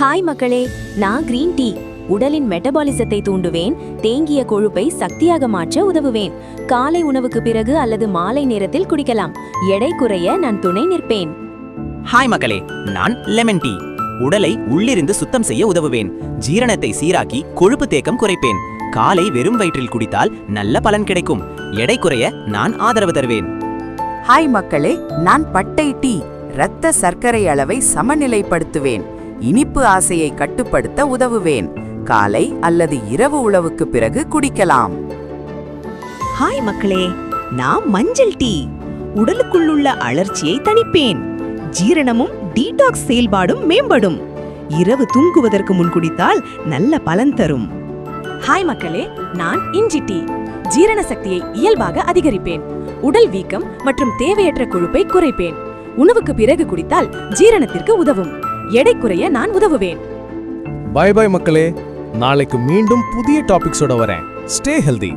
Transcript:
Hi மக்களே, நான் green tea. உடலின் மெட்டபாலிசத்தை தூண்டுவேன், தேங்கிய கொழுப்பை சக்தியாக மாற்ற உதவுவேன். காலை உணவுக்கு பிறகு அல்லது மாலை நேரத்தில் குடிக்கலாம். எடை குறைய நான் துணை நிற்பேன். ஹாய் மக்களே, நான் லெமன் டீ. உடலை உள்ளிருந்து சுத்தம் செய்ய உதவுவேன். ஜீரணத்தை சீராக்கி கொழுப்பு தேக்கம் குறைப்பேன். காலை வெறும் வயிற்றில் குடித்தால் நல்ல பலன் கிடைக்கும். எடை குறைய நான் ஆதரவு தருவேன். ஹாய் மக்களே, நான் பட்டை டீ. இரத்த சர்க்கரை அளவை சமநிலைப்படுத்துவேன். இனிப்பு ஆசையை கட்டுப்படுத்த உதவுவேன். காலை அல்லது இரவு உணவுக்கு பிறகு குடிக்கலாம். ஹாய் மக்களே, நான் மஞ்சள் டீ. உடலுக்குள்ளுள்ள அழற்சியை தணிப்பேன். ஜீரணமும் டீடாக்ஸ் செயல்பாடும் மேம்படும். இரவு தூங்குவதற்கு முன் குடித்தால் நல்ல பலன் தரும். ஹாய் மக்களே, நான் இஞ்சி டீ. ஜீரண சக்தியை இயல்பாக அதிகரிப்பேன். உடல் வீக்கம் மற்றும் தேவையற்ற கொழுப்பை குறைப்பேன். உணவுக்கு பிறகு குடித்தால் ஜீரணத்திற்கு உதவும். எடை குறைய நான் உதவுவேன். பை பை மக்களே, நாளைக்கு மீண்டும் புதிய டாபிக்ஸோட வரேன். Stay healthy.